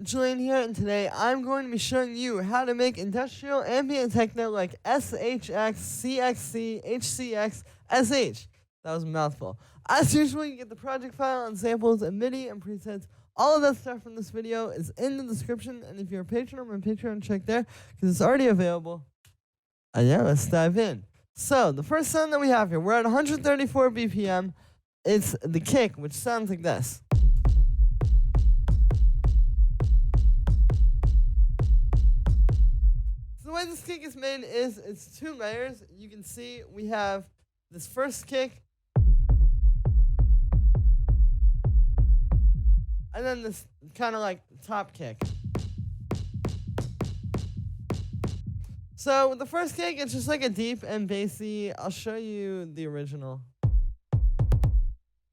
Julian here, and today I'm going to be showing you how to make industrial ambient techno like SHXCXCHCXSH. That was a mouthful. As usual, you get the project file and samples and MIDI and presets. All of that stuff from this video is in the description, and if you're a patron on my Patreon, check there because it's already available. And yeah, let's dive in. So the first sound that we have here, we're at 134 BPM. It's the kick, which sounds like this. The way this kick is made is it's 2 layers. You can see we have this first kick, and then this kind of like top kick. So with the first kick, it's just like a deep and bassy. I'll show you the original.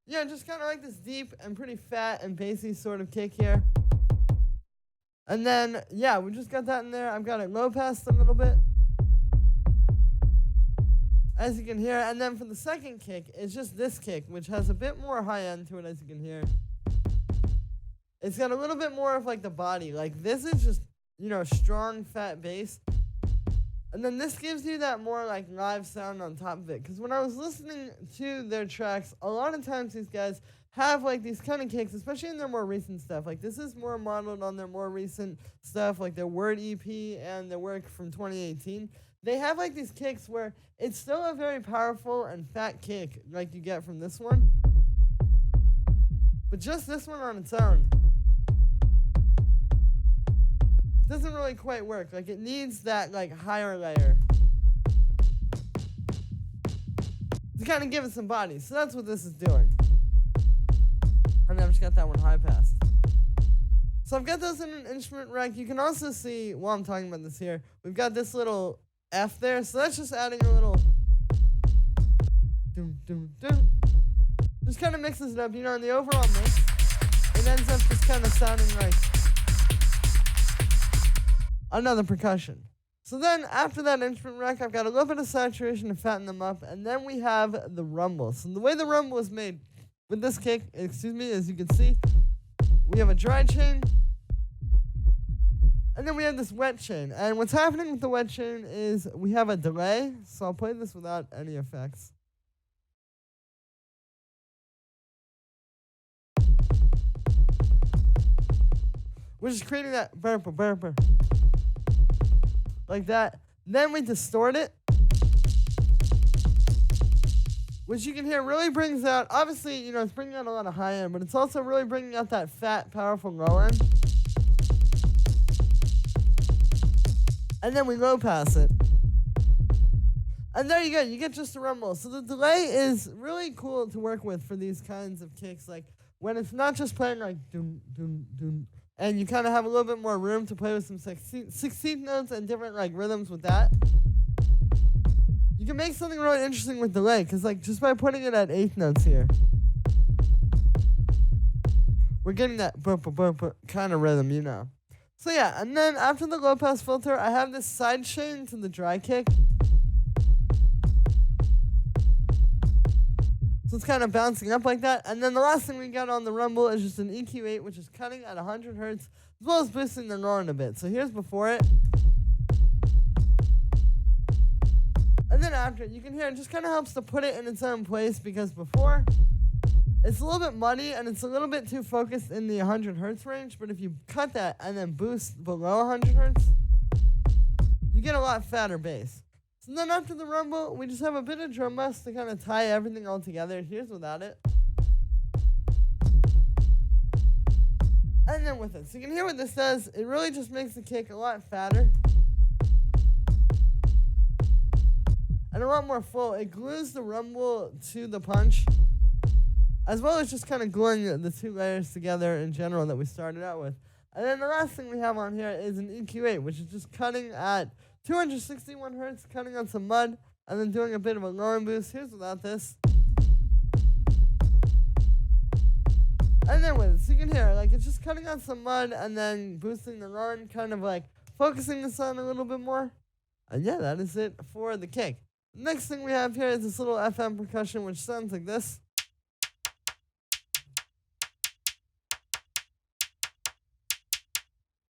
Yeah, just kind of like this deep and pretty fat and bassy sort of kick here. And then, yeah, we just got that in there. I've got it low passed a little bit, as you can hear. And then for the second kick, it's just this kick, which has a bit more high end to it, as you can hear. It's got a little bit more of like the body. Like this is just, you know, strong, fat bass. And then this gives you that more like live sound on top of it. Because when I was listening to their tracks, a lot of times these guys have like these kind of kicks, especially in their more recent stuff. Like this is more modeled on their more recent stuff, like their Word EP and their work from 2018. They have like these kicks where it's still a very powerful and fat kick like you get from this one. But just this one on its own doesn't really quite work. Like it needs that like higher layer to kind of give it some body. So that's what this is doing. And I've just got that one high passed. So I've got those in an instrument rack. You can also see, while I'm talking about this here, we've got this little F there. So that's just adding a little doom, doom, doom. Just kind of mixes it up, you know, in the overall mix. It ends up just kind of sounding like another percussion. So then after that instrument rack, I've got a little bit of saturation to fatten them up. And then we have the rumble. So the way the rumble is made with this kick, as you can see, we have a dry chain, and then we have this wet chain. And what's happening with the wet chain is we have a delay, so I'll play this without any effects. We're just creating that burp, like that. Then we distort it, which you can hear really brings out, obviously, you know, it's bringing out a lot of high end, but it's also really bringing out that fat, powerful low end. And then we low pass it. And there you go, you get just a rumble. So the delay is really cool to work with for these kinds of kicks, like when it's not just playing like doom, doom, doom, and you kind of have a little bit more room to play with some 16th notes and different like rhythms with that. You can make something really interesting with delay, because like just by putting it at 8th notes here, we're getting that kind of rhythm, you know. So yeah, and then after the low pass filter, I have this side chain to the dry kick. So it's kind of bouncing up like that. And then the last thing we got on the rumble is just an EQ8, which is cutting at 100 hertz, as well as boosting the roaring a bit. So here's before it. And then after it, you can hear it just kind of helps to put it in its own place, because before, it's a little bit muddy and it's a little bit too focused in the 100 hertz range. But if you cut that and then boost below 100 hertz, you get a lot fatter bass. So then after the rumble, we just have a bit of drum bus to kind of tie everything all together. Here's without it. And then with it. So you can hear what this does. It really just makes the kick a lot fatter and a lot more full. It glues the rumble to the punch, as well as just kind of gluing the 2 layers together in general that we started out with. And then the last thing we have on here is an EQ8, which is just cutting at 261 hertz, cutting on some mud, and then doing a bit of a low end boost. Here's without this. And then with it. So you can hear, like, it's just cutting on some mud and then boosting the low end, kind of like focusing the sound a little bit more. And yeah, that is it for the kick. Next thing we have here is this little FM percussion, which sounds like this.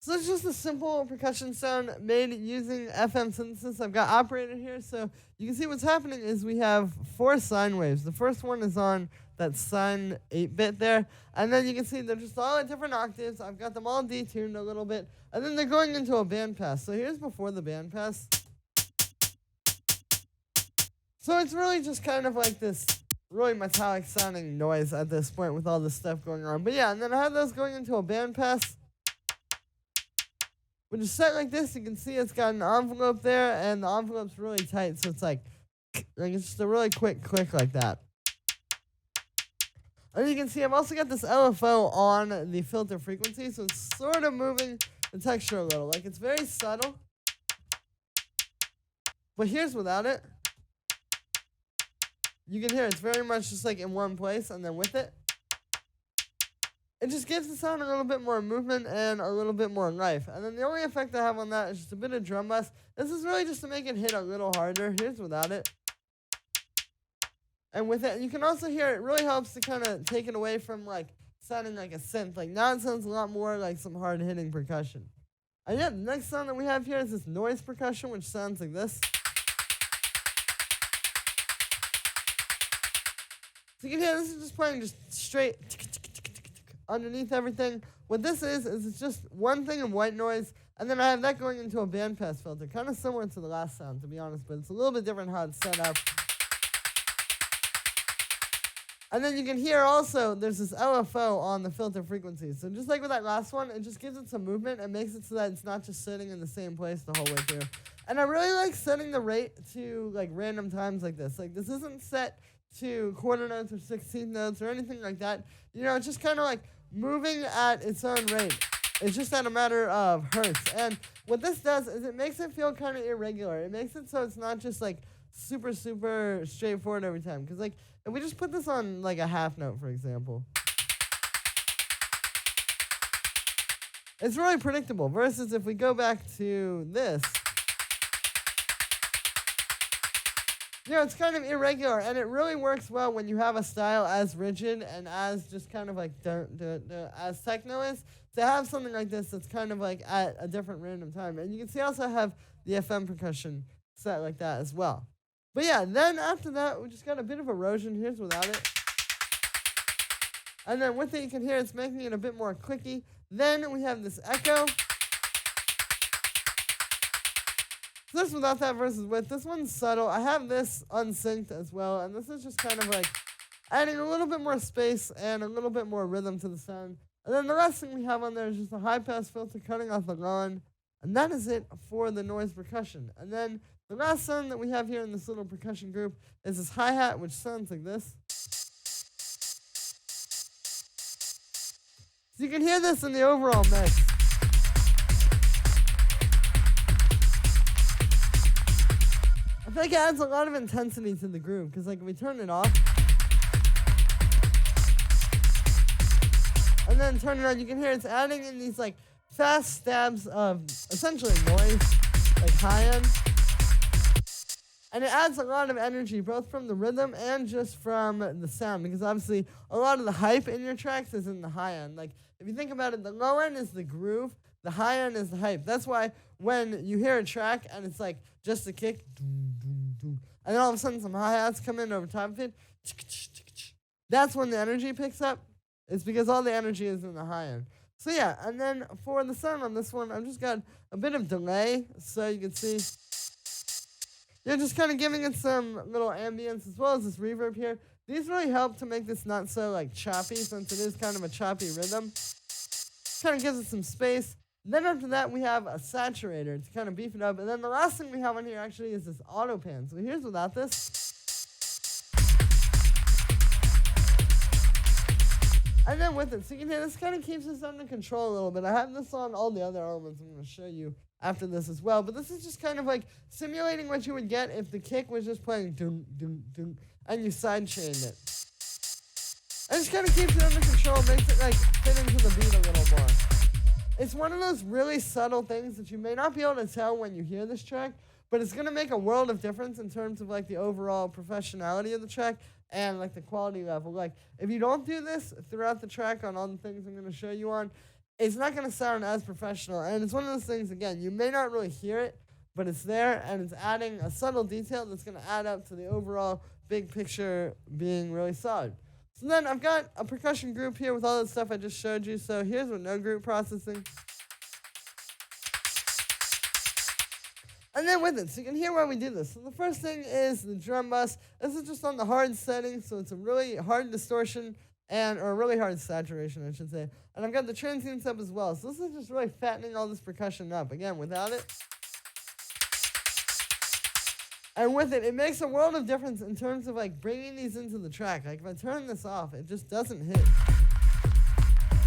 So it's just a simple percussion sound made using FM synthesis. I've got operator here, so you can see what's happening is we have 4 sine waves. The first one is on that sine 8-bit there, and then you can see they're just all at different octaves. I've got them all detuned a little bit, and then they're going into a bandpass. So here's before the bandpass. So it's really just kind of like this really metallic sounding noise at this point with all this stuff going on. But yeah, and then I have those going into a bandpass. When it's set like this, you can see it's got an envelope there, and the envelope's really tight, so it's like it's just a really quick click like that. And you can see I've also got this LFO on the filter frequency, so it's sort of moving the texture a little. Like, it's very subtle. But here's without it. You can hear it's very much just like in one place, and then with it, it just gives the sound a little bit more movement and a little bit more life. And then the only effect I have on that is just a bit of drum bass. This is really just to make it hit a little harder. Here's without it. And with it, you can also hear it really helps to kind of take it away from like sounding like a synth. Like now it sounds a lot more like some hard hitting percussion. And yeah, the next sound that we have here is this noise percussion, which sounds like this. So you can hear this is just playing just straight underneath everything. What this is it's just one thing of white noise, and then I have that going into a bandpass filter, kind of similar to the last sound, to be honest, but it's a little bit different how it's set up. And then you can hear also there's this LFO on the filter frequency. So just like with that last one, it just gives it some movement and makes it so that it's not just sitting in the same place the whole way through. And I really like setting the rate to like random times like this. Like this isn't set to quarter notes or 16th notes or anything like that. You know, it's just kind of like moving at its own rate. It's just at a matter of hertz. And what this does is it makes it feel kind of irregular. It makes it so it's not just like super straightforward every time. Because like if we just put this on like a half note, for example, it's really predictable. Versus if we go back to this, you know, it's kind of irregular, and it really works well when you have a style as rigid and as just kind of like as techno is, to have something like this that's kind of like at a different random time. And you can see I also have the FM percussion set like that as well. But yeah, then after that, we just got a bit of erosion. Here's without it. And then with it, you can hear it's making it a bit more clicky. Then we have this echo. So this without that versus with. This one's subtle. I have this unsynced as well, and this is just kind of like adding a little bit more space and a little bit more rhythm to the sound. And then the last thing we have on there is just a high-pass filter cutting off the low end, and that is it for the noise percussion. And then the last sound that we have here in this little percussion group is this hi-hat, which sounds like this. So you can hear this in the overall mix. I feel like it adds a lot of intensity to the groove, because like if we turn it off and then turn it on, you can hear it's adding in these like fast stabs of essentially noise, like high end. And it adds a lot of energy, both from the rhythm and just from the sound, because obviously a lot of the hype in your tracks is in the high end. Like if you think about it, the low end is the groove, the high end is the hype. That's why when you hear a track and it's like just a kick, and then all of a sudden some hi-hats come in over top of it, that's when the energy picks up. It's because all the energy is in the high end. So yeah, and then for the sound on this one, I've just got a bit of delay, so you can see, yeah, just kind of giving it some little ambience as well as this reverb here. These really help to make this not so like choppy, since it is kind of a choppy rhythm. Kind of gives it some space. Then after that, we have a saturator to kind of beef it up. And then the last thing we have on here actually is this auto pan. So here's without this. And then with it. So you can hear this kind of keeps this under control a little bit. I have this on all the other elements I'm going to show you after this as well. But this is just kind of like simulating what you would get if the kick was just playing doom, doom, doom, and you sidechained it. And just kind of keeps it under control, makes it like fit into the beat a little more. It's one of those really subtle things that you may not be able to tell when you hear this track, but it's going to make a world of difference in terms of like the overall professionality of the track and like the quality level. Like if you don't do this throughout the track on all the things I'm going to show you on, it's not going to sound as professional. And it's one of those things, again, you may not really hear it, but it's there, and it's adding a subtle detail that's going to add up to the overall big picture being really solid. So then I've got a percussion group here with all the stuff I just showed you. So here's with no group processing. And then with it, so you can hear why we do this. So the first thing is the drum bus. This is just on the hard setting, so it's a really hard distortion, or a really hard saturation, I should say. And I've got the transients up as well. So this is just really fattening all this percussion up. Again, without it. And with it, it makes a world of difference in terms of like bringing these into the track. Like if I turn this off, it just doesn't hit.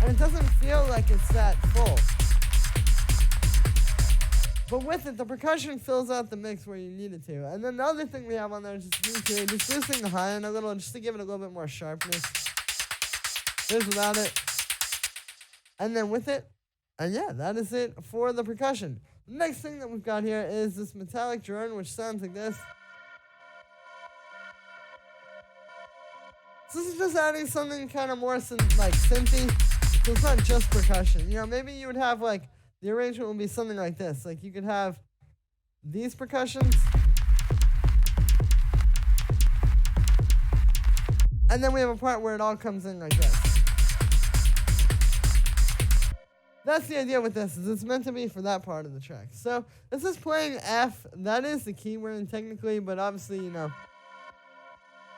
And it doesn't feel like it's that full. But with it, the percussion fills out the mix where you need it to. And then the other thing we have on there is just boosting the high end a little, just to give it a little bit more sharpness. Here's without it. And then with it. And yeah, that is it for the percussion. The next thing that we've got here is this metallic drone, which sounds like this. So this is just adding something kind of more like synthy. So it's not just percussion. You know, maybe you would have like, the arrangement would be something like this. Like you could have these percussions. And then we have a part where it all comes in like this. That's the idea with this, is it's meant to be for that part of the track. So this is playing F. That is the key we're in technically, but obviously, you know,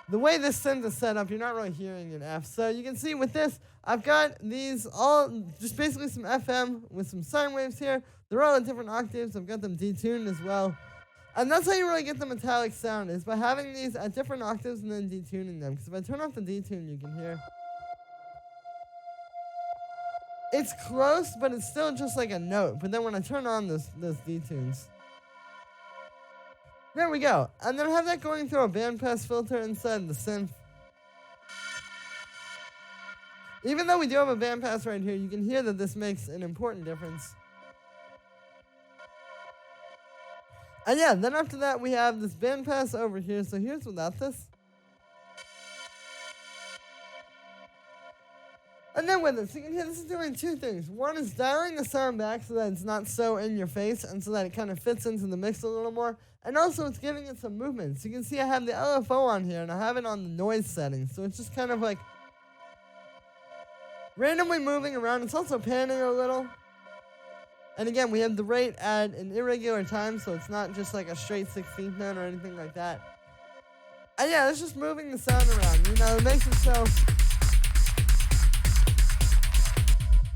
the way this synth is set up, you're not really hearing an F. So you can see with this, I've got these all, just basically some FM with some sine waves here. They're all at different octaves. I've got them detuned as well. And that's how you really get the metallic sound, is by having these at different octaves and then detuning them. Because if I turn off the detune, you can hear. It's close, but it's still just like a note. But then when I turn on those detunes, there we go. And then I have that going through a bandpass filter inside the synth. Even though we do have a bandpass right here, you can hear that this makes an important difference. And yeah, then after that we have this bandpass over here. So here's without this. And then with it, so you can hear this is doing two things. One is dialing the sound back so that it's not so in your face and so that it kind of fits into the mix a little more. And also it's giving it some movement. So you can see I have the LFO on here and I have it on the noise setting. So it's just kind of like randomly moving around. It's also panning a little. And again, we have the rate at an irregular time, so it's not just like a straight 16th note or anything like that. And yeah, it's just moving the sound around. You know, it makes it so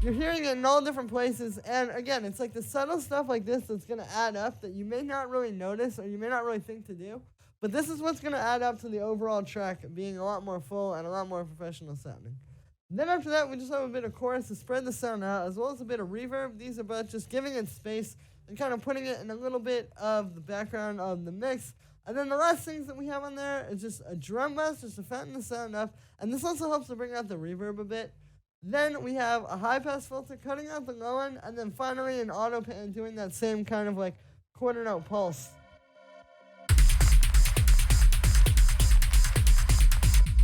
you're hearing it in all different places. And again, it's like the subtle stuff like this that's going to add up that you may not really notice or you may not really think to do. But this is what's going to add up to the overall track being a lot more full and a lot more professional sounding. Then after that, we just have a bit of chorus to spread the sound out, as well as a bit of reverb. These are both just giving it space and kind of putting it in a little bit of the background of the mix. And then the last things that we have on there is just a drum bus, just to fatten the sound up. And this also helps to bring out the reverb a bit. Then we have a high-pass filter cutting out the low end. And then finally an auto pan doing that same kind of like quarter note pulse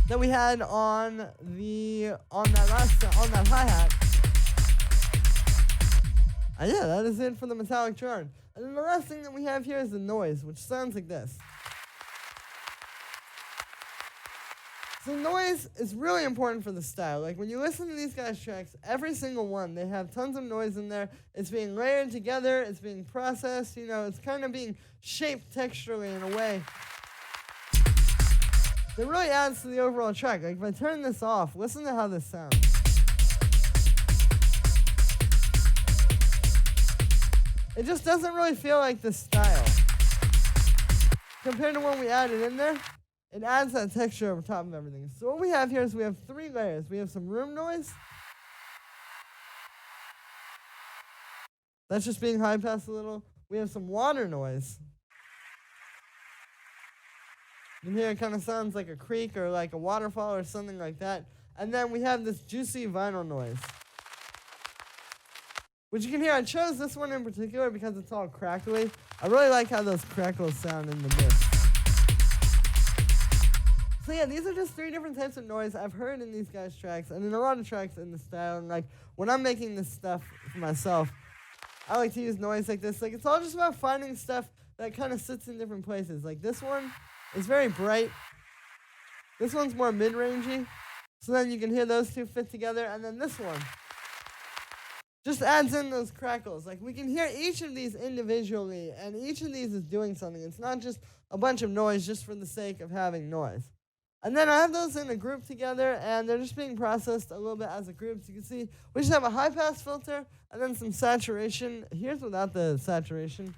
that we had on that hi-hat. And yeah, that is it for the metallic drone. And then the last thing that we have here is the noise, which sounds like this. So noise is really important for the style. Like when you listen to these guys' tracks, every single one, they have tons of noise in there. It's being layered together, it's being processed, you know, it's kind of being shaped texturally in a way that really adds to the overall track. Like if I turn this off, listen to how this sounds. It just doesn't really feel like this style. Compared to when we added in there, it adds that texture over top of everything. So what we have here is we have three layers. We have some room noise. That's just being high passed a little. We have some water noise. You can hear it kind of sounds like a creek or like a waterfall or something like that. And then we have this juicy vinyl noise, which you can hear. I chose this one in particular because it's all crackly. I really like how those crackles sound in the mix. So yeah, these are just 3 different types of noise I've heard in these guys' tracks, and in a lot of tracks in the style. And like when I'm making this stuff for myself, I like to use noise like this. Like it's all just about finding stuff that kind of sits in different places. Like this one is very bright. This one's more mid-rangey. So then you can hear those 2 fit together, and then this one just adds in those crackles. Like we can hear each of these individually, and each of these is doing something. It's not just a bunch of noise just for the sake of having noise. And then I have those in a group together, and they're just being processed a little bit as a group. So you can see we just have a high-pass filter and then some saturation. Here's without the saturation.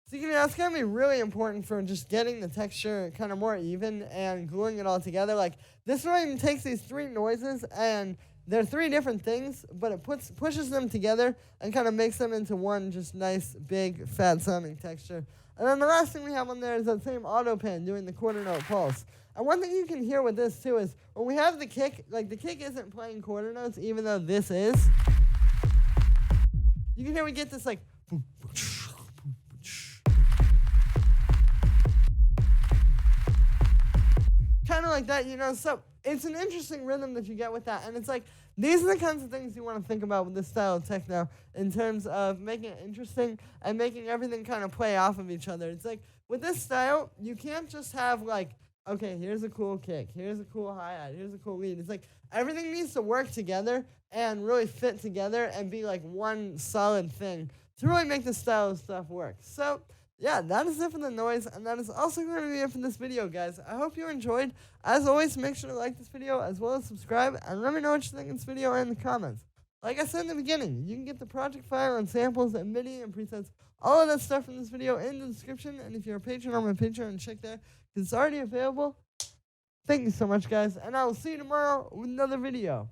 So you can, that's going to be really important for just getting the texture kind of more even and gluing it all together. Like this one takes these 3 noises, and they're 3 different things, but it pushes them together and kind of makes them into one just nice, big, fat-sounding texture. And then the last thing we have on there is that same auto pan doing the quarter note pulse. And one thing you can hear with this too is when we have the kick, like the kick isn't playing quarter notes, even though this is. You can hear we get this like kind of like that, you know. So it's an interesting rhythm that you get with that, and it's like these are the kinds of things you want to think about with this style of techno in terms of making it interesting and making everything kind of play off of each other. It's like with this style, you can't just have like, okay, here's a cool kick, here's a cool hi-hat, here's a cool lead. It's like everything needs to work together and really fit together and be like one solid thing to really make this style of stuff work. So yeah, that is it for the noise, and that is also going to be it for this video, guys. I hope you enjoyed. As always, make sure to like this video as well as subscribe, and let me know what you think of this video in the comments. Like I said in the beginning, you can get the project file and samples and MIDI and presets, all of that stuff from this video in the description, and if you're a patron on my Patreon, check there, because it's already available. Thank you so much, guys, and I will see you tomorrow with another video.